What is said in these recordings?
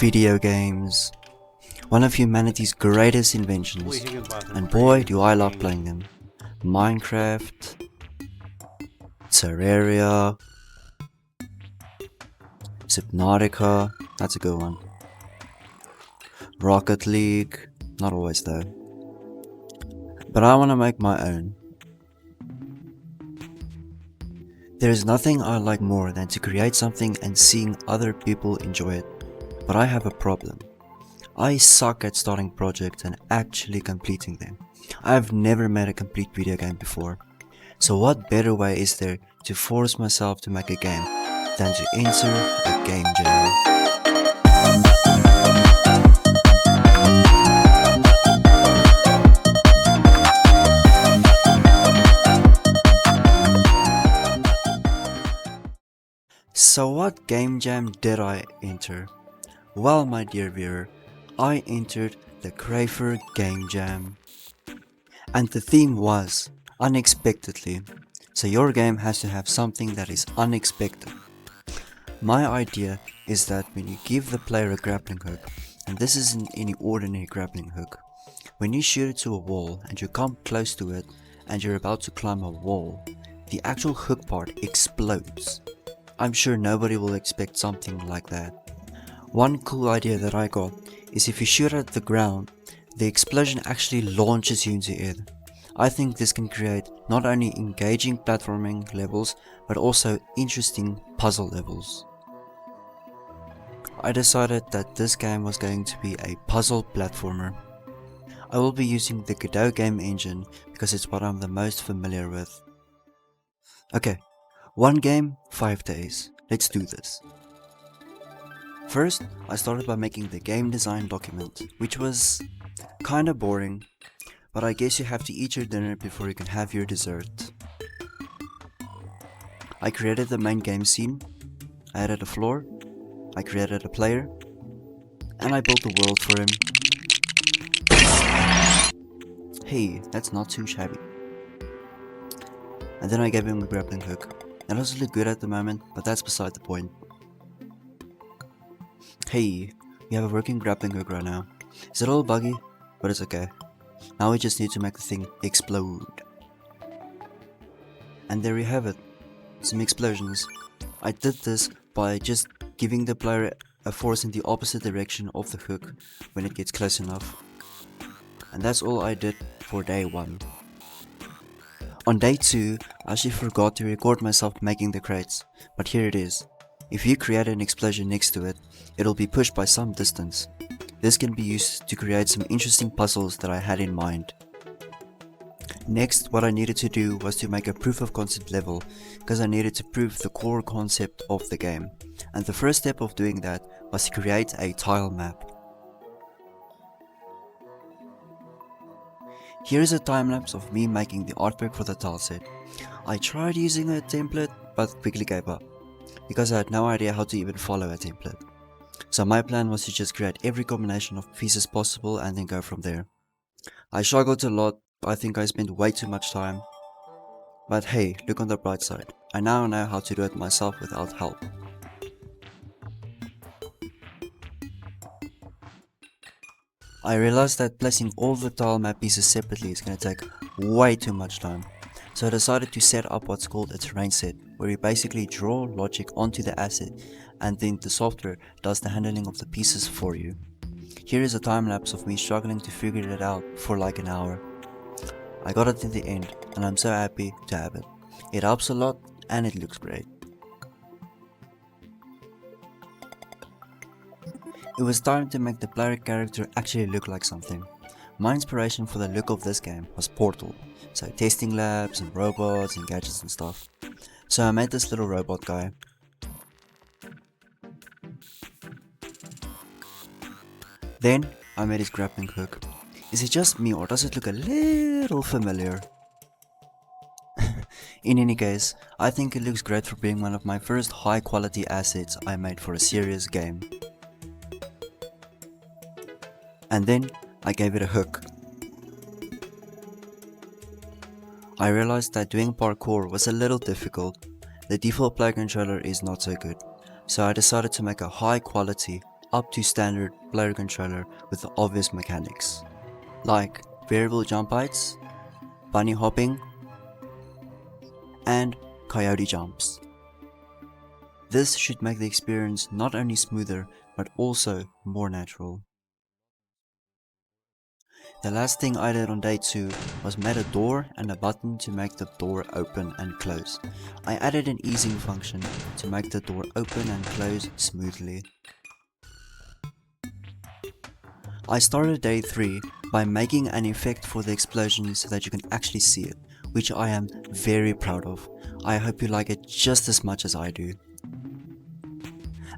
Video games, one of humanity's greatest inventions, and boy do I love playing them. Minecraft, Terraria, Subnautica, that's a good one. Rocket League, not always though. But I want to make my own. There is nothing I like more than to create something and seeing other people enjoy it. But I have a problem. I suck at starting projects and actually completing them. I have never made a complete video game before. So what better way is there to force myself to make a game than to enter a game jam? So what game jam did I enter? Well, my dear viewer, I entered the Crayford Game Jam. And the theme was unexpectedly. So your game has to have something that is unexpected. My idea is that when you give the player a grappling hook, and this isn't any ordinary grappling hook, when you shoot it to a wall and you come close to it and you're about to climb a wall, the actual hook part explodes. I'm sure nobody will expect something like that. One cool idea that I got is if you shoot at the ground, the explosion actually launches you into air. I think this can create not only engaging platforming levels, but also interesting puzzle levels. I decided that this game was going to be a puzzle platformer. I will be using the Godot game engine because it's what I'm the most familiar with. Okay, one game, 5 days. Let's do this. First, I started by making the game design document, which was kinda boring, but I guess you have to eat your dinner before you can have your dessert. I created the main game scene, I added a floor, I created a player, and I built the world for him. Hey, that's not too shabby. And then I gave him a grappling hook. It doesn't look good at the moment, but that's beside the point. Hey, we have a working grappling hook right now. It's a little buggy, but it's okay. Now we just need to make the thing explode. And there you have it, some explosions. I did this by just giving the player a force in the opposite direction of the hook when it gets close enough. And that's all I did for day 1. On day 2, I actually forgot to record myself making the crates, but here it is. If you create an explosion next to it, it'll be pushed by some distance. This can be used to create some interesting puzzles that I had in mind. Next, what I needed to do was to make a proof of concept level, because I needed to prove the core concept of the game. And the first step of doing that was to create a tile map. Here is a time lapse of me making the artwork for the tile set. I tried using a template, but quickly gave up, because I had no idea how to even follow a template. So my plan was to just create every combination of pieces possible and then go from there. I struggled a lot, I think I spent way too much time. But hey, look on the bright side, I now know how to do it myself without help. I realized that placing all the tile map pieces separately is going to take way too much time. So I decided to set up what's called a terrain set, where you basically draw logic onto the asset and then the software does the handling of the pieces for you. Here is a time lapse of me struggling to figure it out for like an hour. I got it in the end and I'm so happy to have it. It helps a lot and it looks great. It was time to make the player character actually look like something. My inspiration for the look of this game was Portal, so testing labs and robots and gadgets and stuff. So I made this little robot guy. Then I made his grappling hook. Is it just me or does it look a little familiar? In any case, I think it looks great for being one of my first high quality assets I made for a serious game. And then I gave it a hook. I realized that doing parkour was a little difficult. The default player controller is not so good, so I decided to make a high quality up to standard player controller with the obvious mechanics, like variable jump heights, bunny hopping, and coyote jumps. This should make the experience not only smoother, but also more natural. The last thing I did on day 2 was made a door and a button to make the door open and close. I added an easing function to make the door open and close smoothly. I started day 3 by making an effect for the explosion so that you can actually see it, which I am very proud of. I hope you like it just as much as I do.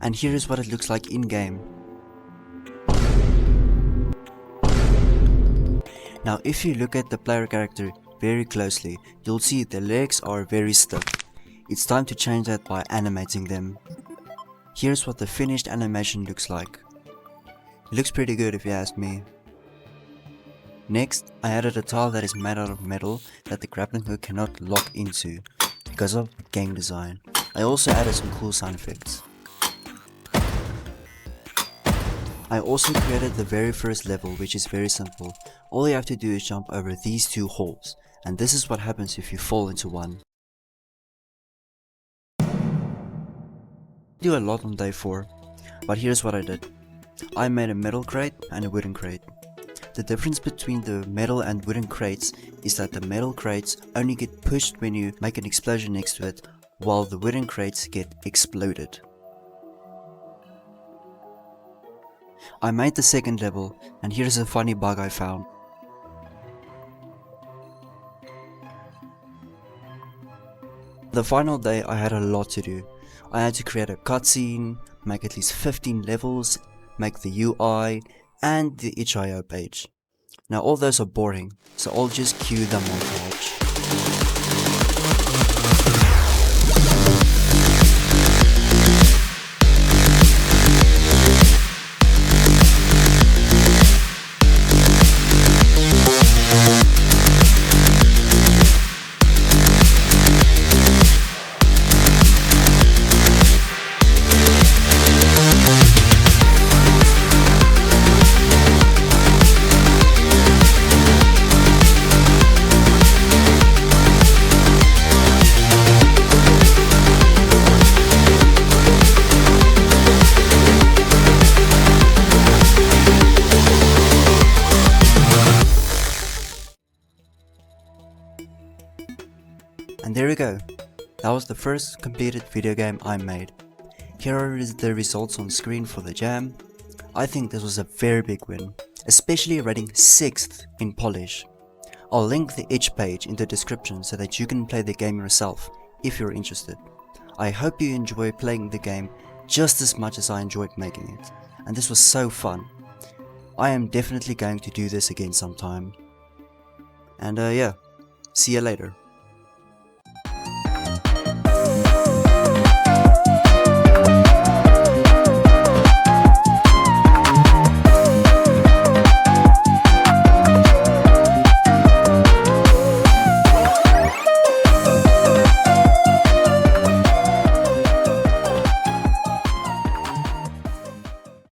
And here is what it looks like in game. Now if you look at the player character very closely, you'll see the legs are very stiff. It's time to change that by animating them. Here's what the finished animation looks like. It looks pretty good if you ask me. Next, I added a tile that is made out of metal that the grappling hook cannot lock into because of game design. I also added some cool sound effects. I also created the very first level, which is very simple. All you have to do is jump over these 2 holes, and this is what happens if you fall into one. I do a lot on day 4, but here's what I did. I made a metal crate and a wooden crate. The difference between the metal and wooden crates is that the metal crates only get pushed when you make an explosion next to it, while the wooden crates get exploded. I made the second level, and here's a funny bug I found. The final day I had a lot to do. I had to create a cutscene, make at least 15 levels, make the UI, and the itch.io page. Now all those are boring, so I'll just cue the montage. And there we go. That was the first completed video game I made. Here are the results on screen for the jam. I think this was a very big win, especially rating 6th in polish. I'll link the itch page in the description so that you can play the game yourself if you're interested. I hope you enjoy playing the game just as much as I enjoyed making it, and this was so fun. I am definitely going to do this again sometime. And yeah, see you later.